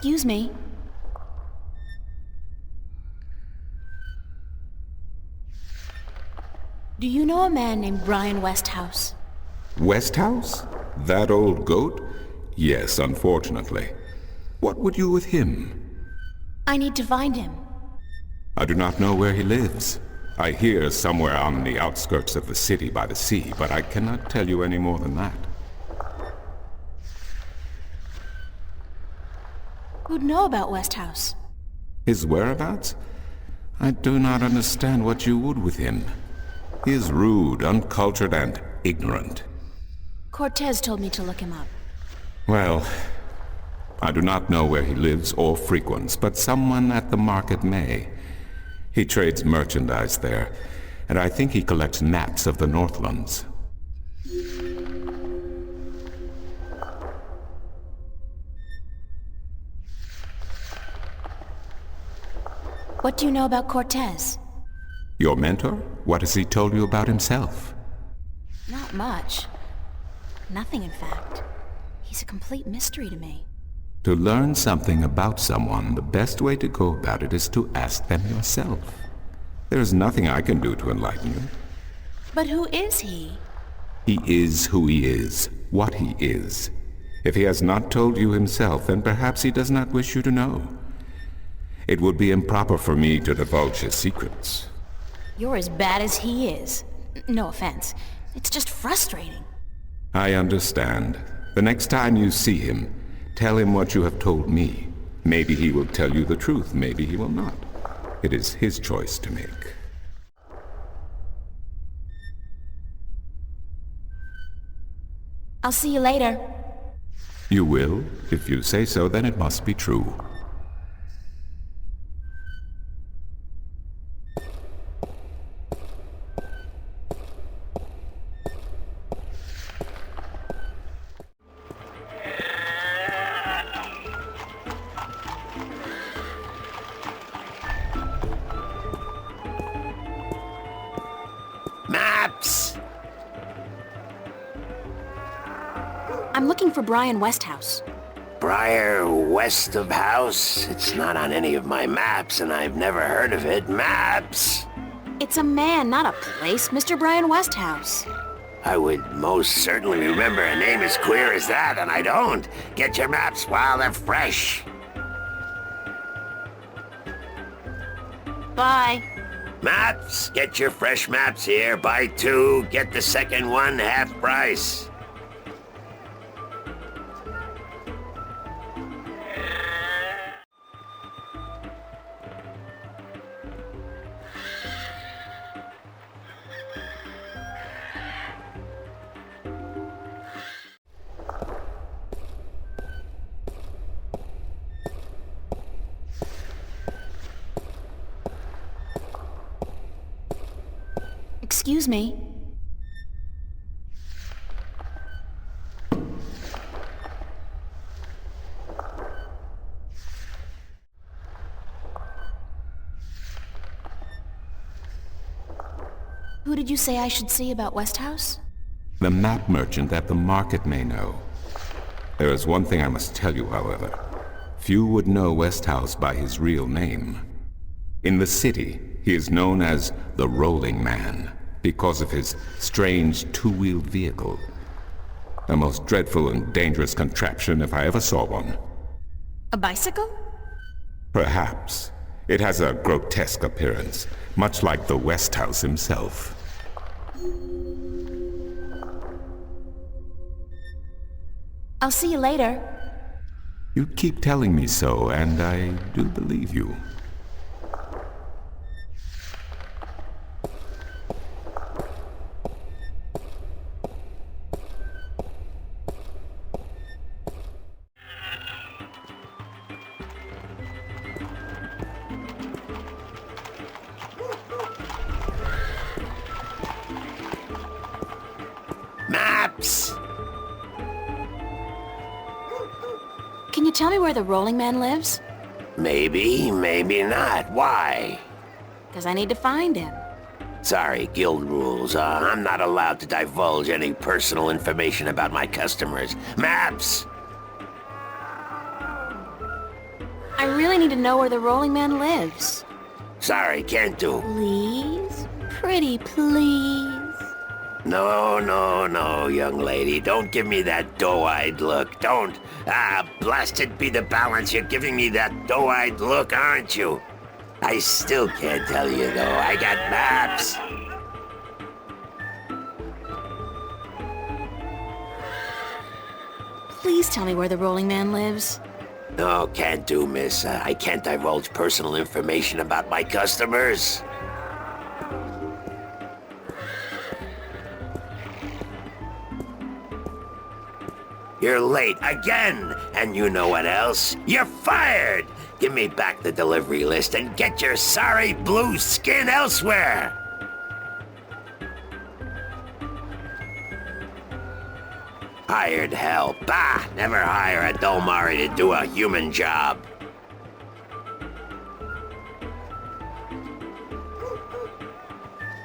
Excuse me. Do you know a man named Brian Westhouse? Westhouse? That old goat? Yes, unfortunately. What would you with him? I need to find him. I do not know where he lives. I hear somewhere on the outskirts of the city by the sea, but I cannot tell you any more than that. Who'd know about Westhouse? His whereabouts? I do not understand what you would with him. He is rude, uncultured, and ignorant. Cortez told me to look him up. Well, I do not know where he lives or frequents, but someone at the market may. He trades merchandise there, and I think he collects maps of the Northlands. What do you know about Cortez? Your mentor? What has he told you about himself? Not much. Nothing, in fact. He's a complete mystery to me. To learn something about someone, the best way to go about it is to ask them yourself. There is nothing I can do to enlighten you. But who is he? He is who he is, what he is. If he has not told you himself, then perhaps he does not wish you to know. It would be improper for me to divulge his secrets. You're as bad as he is. No offense. It's just frustrating. I understand. The next time you see him, tell him what you have told me. Maybe he will tell you the truth, maybe he will not. It is his choice to make. I'll see you later. You will? If you say so, then it must be true. Maps! I'm looking for Brian Westhouse. Briar West of House? It's not on any of my maps, and I've never heard of it. Maps! It's a man, not a place, Mr. Brian Westhouse. I would most certainly remember a name as queer as that, and I don't. Get your maps while they're fresh. Bye. Maps! Get your fresh maps here. Buy 2, get the second one half price. Excuse me. Who did you say I should see about Westhouse? The map merchant at the market may know. There is one thing I must tell you, however. Few would know Westhouse by his real name. In the city, he is known as the Rolling Man, because of his strange two-wheeled vehicle. A most dreadful and dangerous contraption if I ever saw one. A bicycle? Perhaps. It has a grotesque appearance, much like the Westhouse himself. I'll see you later. You keep telling me so, and I do believe you. Maps! Can you tell me where the Rolling Man lives? Maybe, maybe not. Why? Because I need to find him. Sorry, guild rules. I'm not allowed to divulge any personal information about my customers. Maps! really need to know where the Rolling Man lives. Sorry, can't do. Please? Pretty please? No, young lady. Don't give me that doe-eyed look. Don't. Blasted be the balance. You're giving me that doe-eyed look, aren't you? I still can't tell you, though. I got maps. Please tell me where the Rolling Man lives. No, can't do, miss. I can't divulge personal information about my customers. You're late again, and you know what else? You're fired! Give me back the delivery list and get your sorry blue skin elsewhere! Hired hell. Bah! Never hire a Domari to do a human job.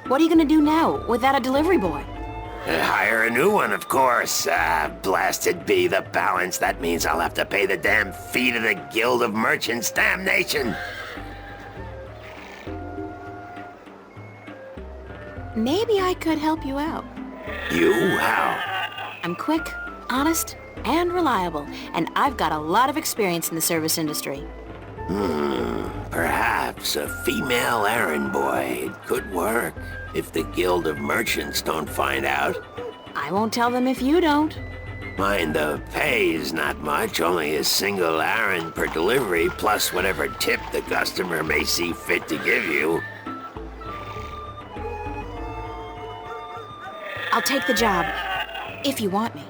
What are you gonna do now, without a delivery boy? Hire a new one, of course. Blasted be the balance. That means I'll have to pay the damn fee to the Guild of Merchants. Damnation! Maybe I could help you out. You? How? I'm quick, honest, and reliable, and I've got a lot of experience in the service industry. Perhaps a female errand boy. It could work, if the Guild of Merchants don't find out. I won't tell them if you don't. Mind the pay is not much, only a single errand per delivery, plus whatever tip the customer may see fit to give you. I'll take the job, if you want me.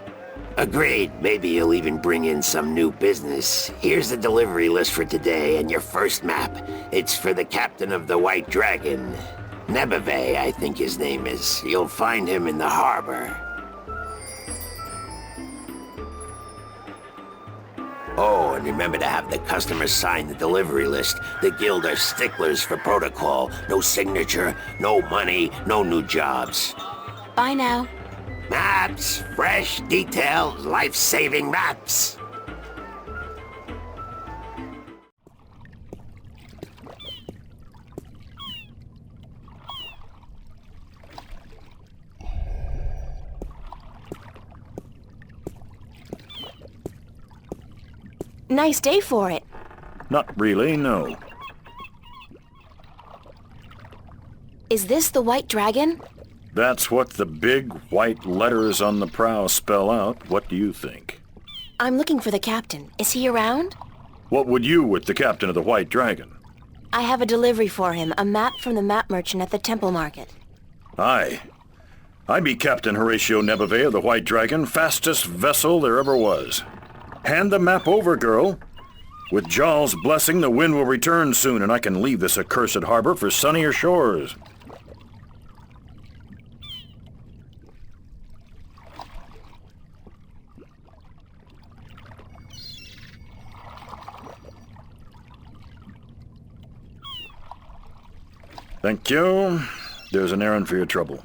Agreed. Maybe you'll even bring in some new business. Here's the delivery list for today and your first map. It's for the captain of the White Dragon. Nebeve, I think his name is. You'll find him in the harbor. Oh, and remember to have the customer sign the delivery list. The Guild are sticklers for protocol. No signature, no money, no new jobs. Bye now. Maps! Fresh, detailed, life-saving maps! Nice day for it. Not really, no. Is this the White Dragon? That's what the big white letters on the prow spell out. What do you think? I'm looking for the captain. Is he around? What would you with the captain of the White Dragon? I have a delivery for him, a map from the map merchant at the temple market. Aye. I be Captain Horatio Nebeve of the White Dragon, fastest vessel there ever was. Hand the map over, girl. With Jarl's blessing, the wind will return soon, and I can leave this accursed harbor for sunnier shores. Thank you. There's an errand for your trouble.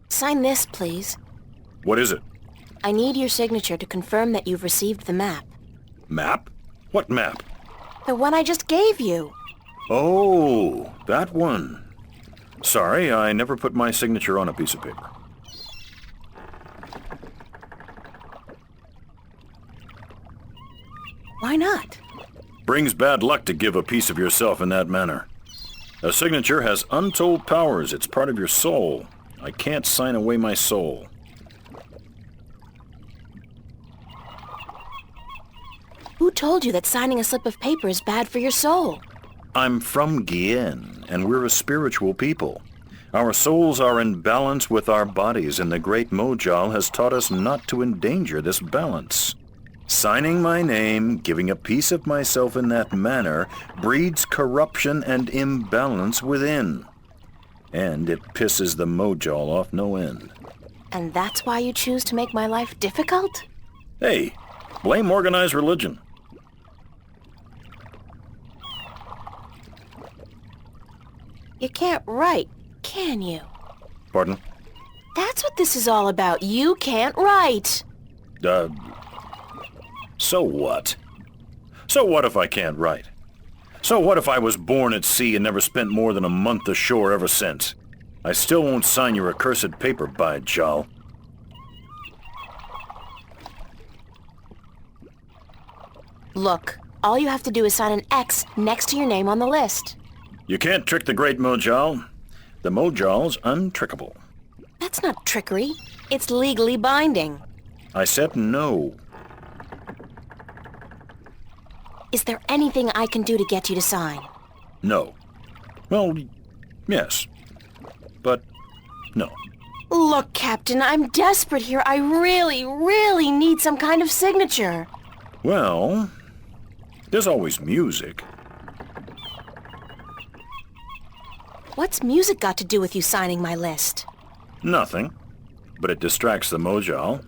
Sign this, please. What is it? I need your signature to confirm that you've received the map. Map? What map? The one I just gave you. Oh, that one. Sorry, I never put my signature on a piece of paper. Why not? Brings bad luck to give a piece of yourself in that manner. A signature has untold powers. It's part of your soul. I can't sign away my soul. Who told you that signing a slip of paper is bad for your soul? I'm from Gien, and we're a spiritual people. Our souls are in balance with our bodies, and the great Mojo has taught us not to endanger this balance. Signing my name, giving a piece of myself in that manner, breeds corruption and imbalance within. And it pisses the Mojo off no end. And that's why you choose to make my life difficult? Hey, Blame organized religion. You can't write, can you? Pardon? That's what this is all about. You can't write. So what? So what if I can't write? So what if I was born at sea and never spent more than a month ashore ever since? I still won't sign your accursed paper, by Jal. Look, all you have to do is sign an X next to your name on the list. You can't trick the great Mojal. The Mojal's untrickable. That's not trickery. It's legally binding. I said no. Is there anything I can do to get you to sign? No. Well, yes. But no. Look, Captain, I'm desperate here. I really, really need some kind of signature. Well, there's always music. What's music got to do with you signing my list? Nothing. But it distracts the Mojal.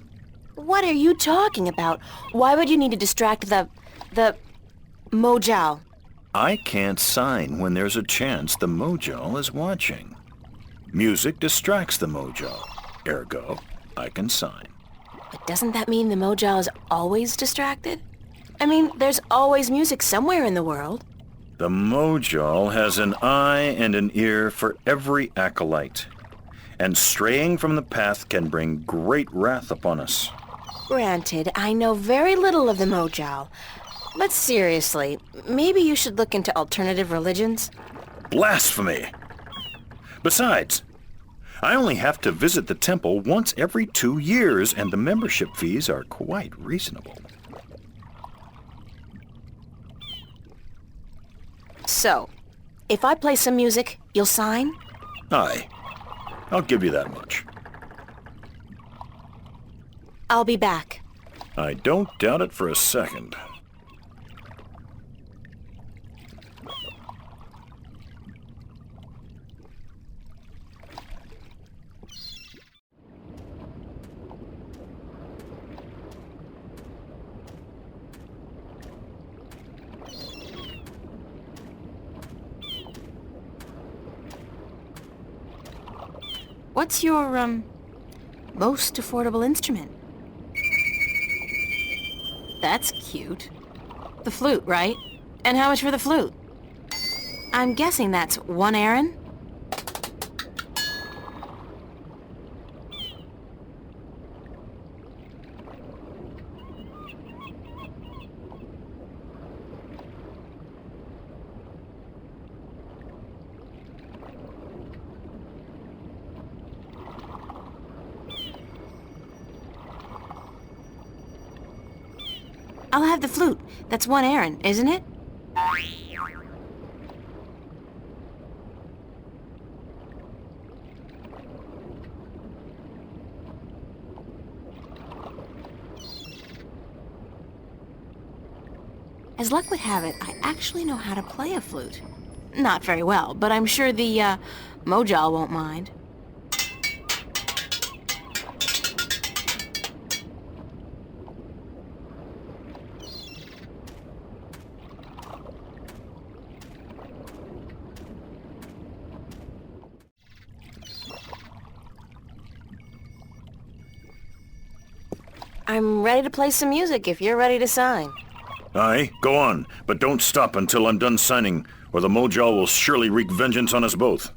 What are you talking about? Why would you need to distract the Mojal? I can't sign when there's a chance the Mojal is watching. Music distracts the Mojal. Ergo, I can sign. But doesn't that mean the Mojal is always distracted? I mean, there's always music somewhere in the world. The Mojal has an eye and an ear for every acolyte. And straying from the path can bring great wrath upon us. Granted, I know very little of the Mojal. But seriously, maybe you should look into alternative religions? Blasphemy! Besides, I only have to visit the temple once every 2 years, and the membership fees are quite reasonable. So, if I play some music, you'll sign? Aye. I'll give you that much. I'll be back. I don't doubt it for a second. What's your, most affordable instrument? That's cute. The flute, right? And how much for the flute? I'm guessing that's 1 Aaron? I'll have the flute. That's 1 Aaron, isn't it? As luck would have it, I actually know how to play a flute. Not very well, but I'm sure the, Mojal won't mind. I'm ready to play some music if you're ready to sign. Aye, go on, but don't stop until I'm done signing, or the Mojal will surely wreak vengeance on us both.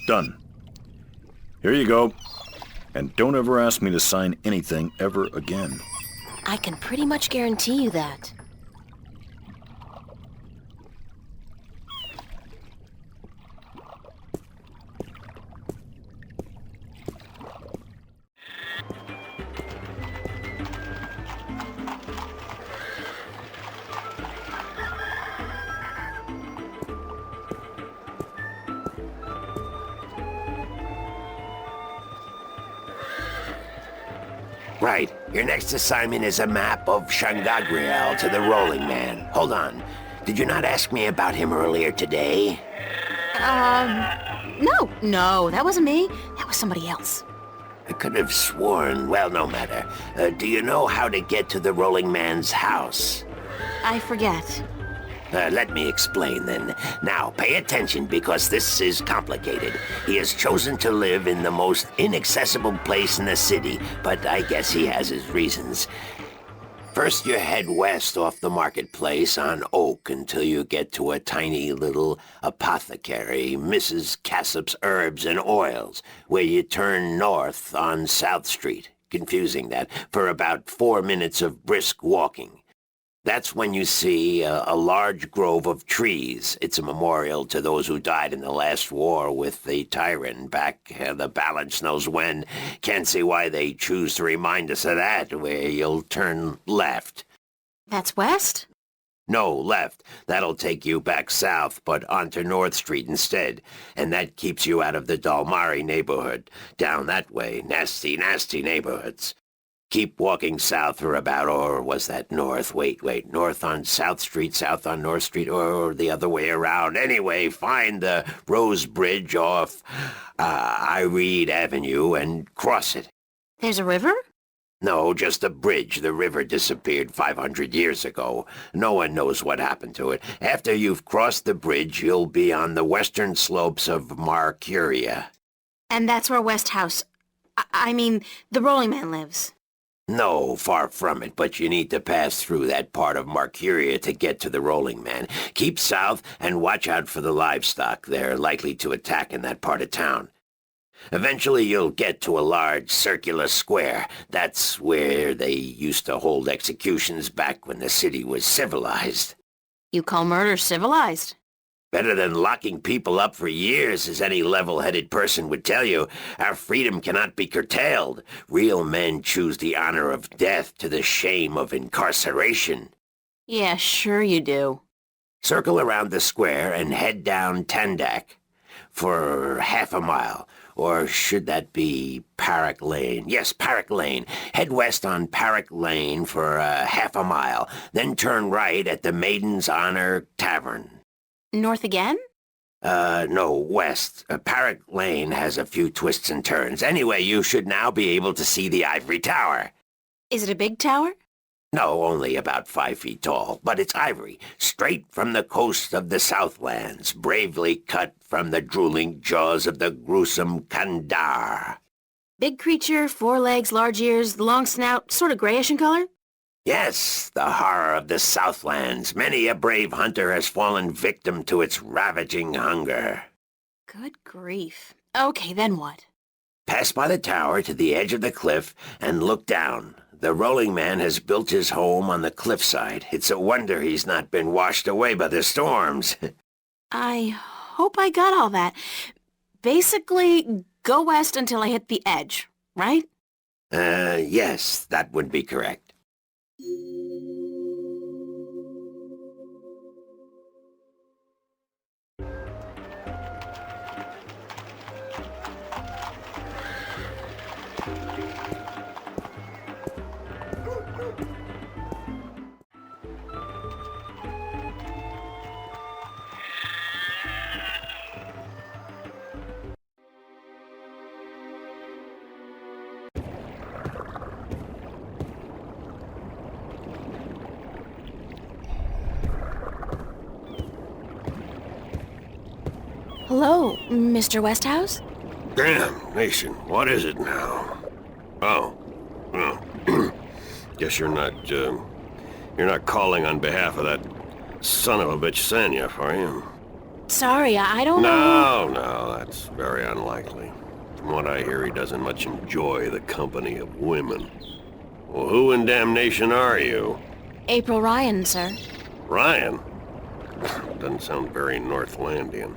Done. Here you go. And don't ever ask me to sign anything ever again. I can pretty much guarantee you that. Right. Your next assignment is a map of Shangagriel to the Rolling Man. Hold on. Did you not ask me about him earlier today? No, that wasn't me. That was somebody else. I could have sworn. Well, no matter. Do you know how to get to the Rolling Man's house? I forget. Let me explain then. Now, pay attention because this is complicated. He has chosen to live in the most inaccessible place in the city, but I guess he has his reasons. First, you head west off the marketplace on Oak until you get to a tiny little apothecary, Mrs. Cassop's Herbs and Oils, where you turn north on South Street. Confusing that, for about 4 minutes of brisk walking. That's when you see a large grove of trees. It's a memorial to those who died in the last war with the tyrant back the balance knows when. Can't see why they choose to remind us of that, where you'll turn left. That's west? No, left. That'll take you back south, but onto North Street instead. And that keeps you out of the Dalmari neighborhood. Down that way, nasty, nasty neighborhoods. Keep walking south for about, or was that north? Wait, north on South Street, south on North Street, or the other way around. Anyway, find the Rose Bridge off Iread Avenue and cross it. There's a river? No, just a bridge. The river disappeared 500 years ago. No one knows what happened to it. After you've crossed the bridge, you'll be on the western slopes of Marcuria. And that's where West House... I mean, the Rolling Man lives. No, far from it, but you need to pass through that part of Marcuria to get to the Rolling Man. Keep south and watch out for the livestock. They're likely to attack in that part of town. Eventually you'll get to a large circular square. That's where they used to hold executions back when the city was civilized. You call murder civilized? Better than locking people up for years, as any level-headed person would tell you. Our freedom cannot be curtailed. Real men choose the honor of death to the shame of incarceration. Yeah, sure you do. Circle around the square and head down Tandak for half a mile. Or should that be Parrock Lane? Yes, Parrock Lane. Head west on Parrock Lane for half a mile. Then turn right at the Maiden's Honor Tavern. North again? No, west. Parrock Lane has a few twists and turns. Anyway, you should now be able to see the Ivory Tower. Is it a big tower? No, only about 5 feet tall, but it's ivory, straight from the coast of the Southlands, bravely cut from the drooling jaws of the gruesome Kandar. Big creature, 4 legs, large ears, long snout, sort of grayish in color? Yes, the horror of the Southlands. Many a brave hunter has fallen victim to its ravaging hunger. Good grief. Okay, then what? Pass by the tower to the edge of the cliff and look down. The Rolling Man has built his home on the cliffside. It's a wonder he's not been washed away by the storms. I hope I got all that. Basically, go west until I hit the edge, right? Yes, that would be correct. Hello, Mr. Westhouse? Damnation, what is it now? Oh. Guess you're not calling on behalf of that son of a bitch Sanyef, are you? Sorry, I don't know... No, that's very unlikely. From what I hear, he doesn't much enjoy the company of women. Well, who in damnation are you? April Ryan, sir. Ryan? Doesn't sound very Northlandian.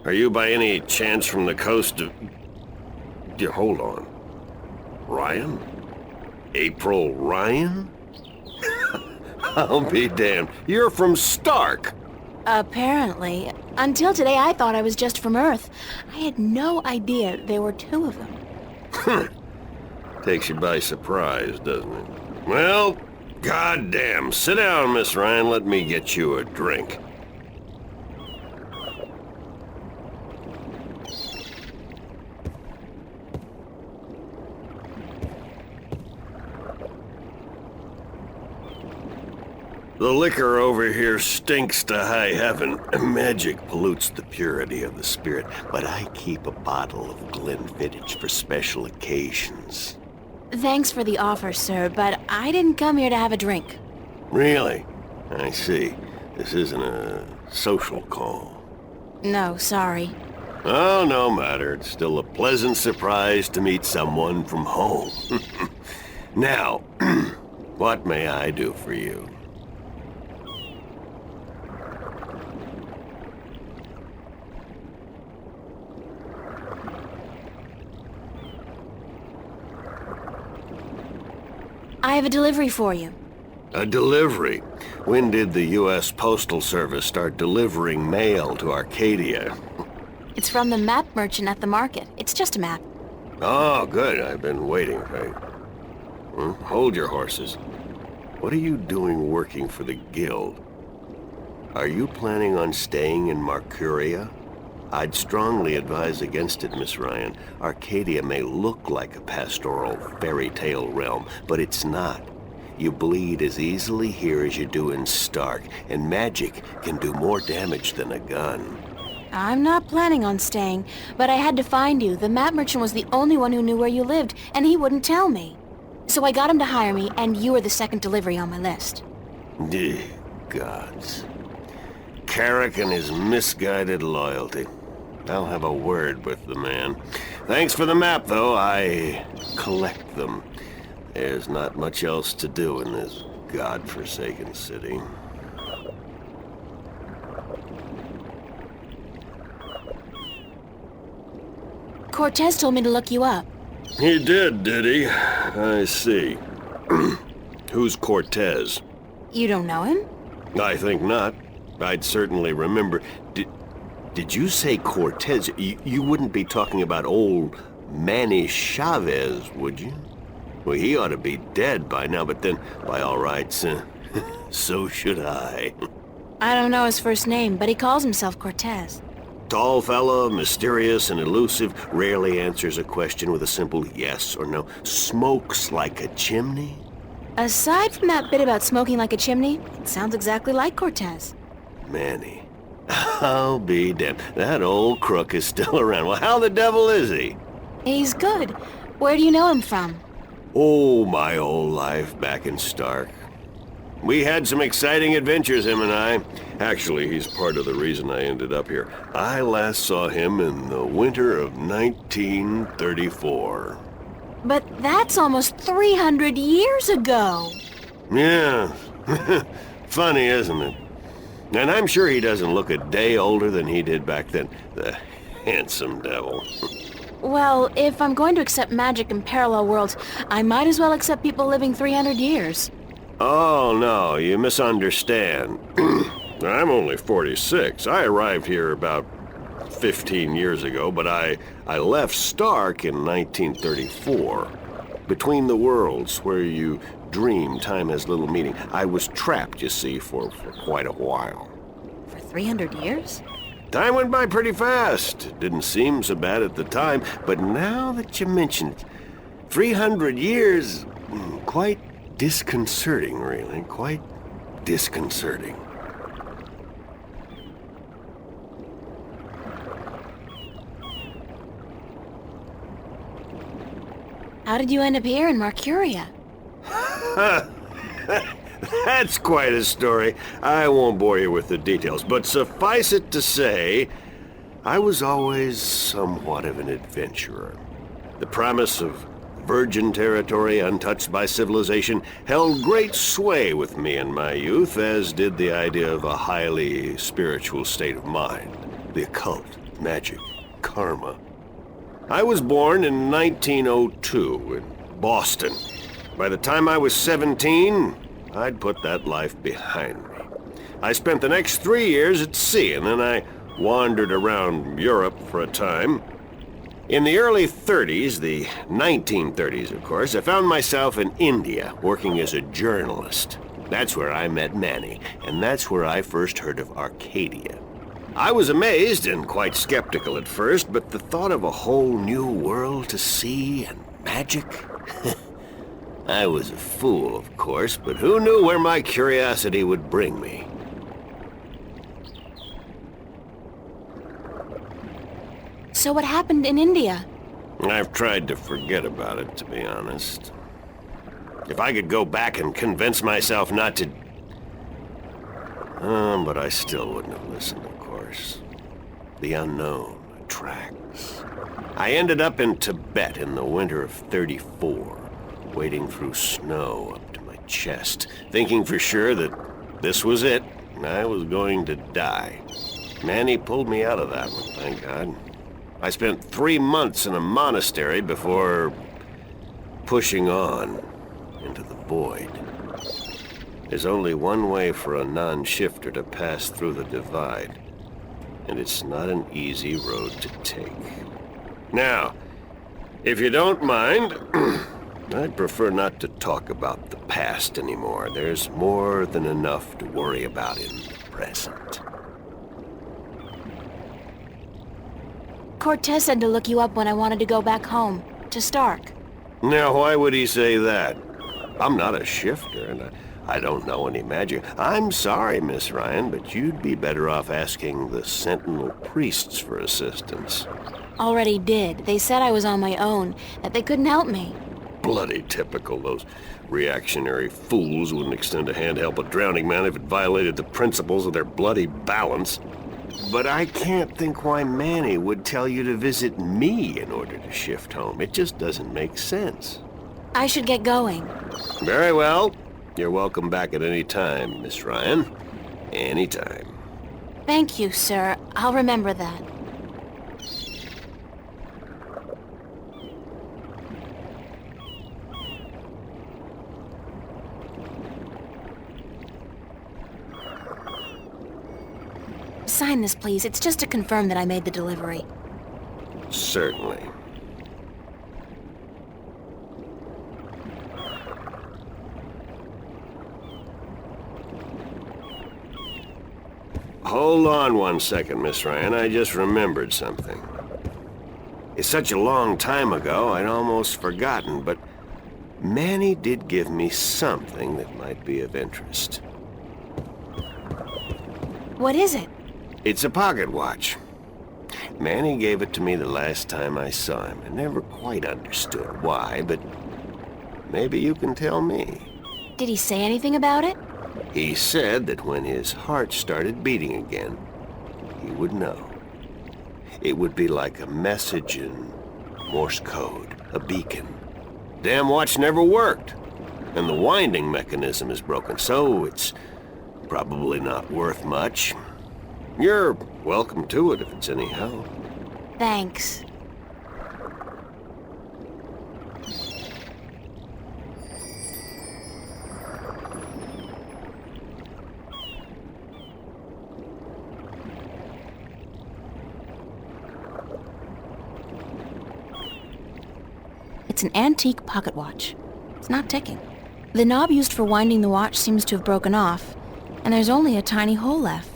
Are you by any chance from the coast of... Hold on. Ryan? April Ryan? I'll be damned. You're from Stark! Apparently. Until today, I thought I was just from Earth. I had no idea there were 2 of them. Takes you by surprise, doesn't it? Well, goddamn. Sit down, Miss Ryan. Let me get you a drink. The liquor over here stinks to high heaven. Magic pollutes the purity of the spirit, but I keep a bottle of Glenfiddich for special occasions. Thanks for the offer, sir, but I didn't come here to have a drink. Really? I see. This isn't a social call. No, sorry. Oh, no matter. It's still a pleasant surprise to meet someone from home. Now, what may I do for you? I have a delivery for you. A delivery? When did the U.S. Postal Service start delivering mail to Arcadia? It's from the map merchant at the market. It's just a map. Oh, good. I've been waiting. Hold your horses. What are you doing working for the Guild? Are you planning on staying in Mercuria? I'd strongly advise against it, Miss Ryan. Arcadia may look like a pastoral fairy tale realm, but it's not. You bleed as easily here as you do in Stark, and magic can do more damage than a gun. I'm not planning on staying, but I had to find you. The map merchant was the only one who knew where you lived, and he wouldn't tell me. So I got him to hire me, and you were the second delivery on my list. Gods. Carrick and his misguided loyalty. I'll have a word with the man. Thanks for the map, though. I collect them. There's not much else to do in this godforsaken city. Cortez told me to look you up. He did he? I see. Who's Cortez? You don't know him? I think not. I'd certainly remember. Did you say Cortez? You wouldn't be talking about old Manny Chavez, would you? Well, he ought to be dead by now, but then, by all rights, so should I. I don't know his first name, but he calls himself Cortez. Tall fella, mysterious and elusive, rarely answers a question with a simple yes or no. Smokes like a chimney? Aside from that bit about smoking like a chimney, it sounds exactly like Cortez. Manny. I'll be damned. That old crook is still around. Well, how the devil is he? He's good. Where do you know him from? Oh, my old life back in Stark. We had some exciting adventures, him and I. Actually, he's part of the reason I ended up here. I last saw him in the winter of 1934. But that's almost 300 years ago. Yeah. Funny, isn't it? And I'm sure he doesn't look a day older than he did back then. The handsome devil. Well, if I'm going to accept magic in parallel worlds, I might as well accept people living 300 years. Oh, no, you misunderstand. I'm only 46. I arrived here about 15 years ago, but I left Stark in 1934. Between the worlds, where you dream time has little meaning. I was trapped, you see, for quite a while. For 300 years? Time went by pretty fast. It didn't seem so bad at the time, but now that you mention it, 300 years, quite disconcerting, really. Quite disconcerting. How did you end up here in Mercuria? That's quite a story. I won't bore you with the details, but suffice it to say, I was always somewhat of an adventurer. The promise of virgin territory untouched by civilization held great sway with me in my youth, as did the idea of a highly spiritual state of mind. The occult, magic, karma. I was born in 1902 in Boston. By the time I was 17, I'd put that life behind me. I spent the next 3 years at sea, and then I wandered around Europe for a time. In the early 30s, the 1930s of course, I found myself in India working as a journalist. That's where I met Manny, and that's where I first heard of Arcadia. I was amazed and quite skeptical at first, but the thought of a whole new world to see and magic? I was a fool, of course, but who knew where my curiosity would bring me? So what happened in India? I've tried to forget about it, to be honest. If I could go back and convince myself not to... but I still wouldn't have listened, of course. The unknown attracts. I ended up in Tibet in the winter of '34, wading through snow up to my chest, thinking for sure that this was it, and I was going to die. Manny pulled me out of that one, thank God. I spent 3 months in a monastery before pushing on into the void. There's only one way for a non-shifter to pass through the divide, and it's not an easy road to take. Now, if you don't mind, I'd prefer not to talk about the past anymore. There's more than enough to worry about in the present. Cortez said to look you up when I wanted to go back home, to Stark. Now, why would he say that? I'm not a shifter, and I don't know any magic. I'm sorry, Miss Ryan, but you'd be better off asking the Sentinel priests for assistance. Already did. They said I was on my own, that they couldn't help me. Bloody typical. Those reactionary fools wouldn't extend a hand to help a drowning man if it violated the principles of their bloody balance. But I can't think why Manny would tell you to visit me in order to shift home. It just doesn't make sense. I should get going. Very well. You're welcome back at any time, Miss Ryan. Anytime. Thank you, sir. I'll remember that. Sign this, please. It's just to confirm that I made the delivery. Certainly. Hold on one second, Miss Ryan. I just remembered something. It's such a long time ago, I'd almost forgotten, but Manny did give me something that might be of interest. What is it? It's a pocket watch. Manny gave it to me the last time I saw him. I never quite understood why, but maybe you can tell me. Did he say anything about it? He said that when his heart started beating again, he would know. It would be like a message in Morse code, a beacon. Damn watch never worked, and the winding mechanism is broken, so it's probably not worth much. You're welcome to it if it's any help. Thanks. It's an antique pocket watch. It's not ticking. The knob used for winding the watch seems to have broken off, and there's only a tiny hole left.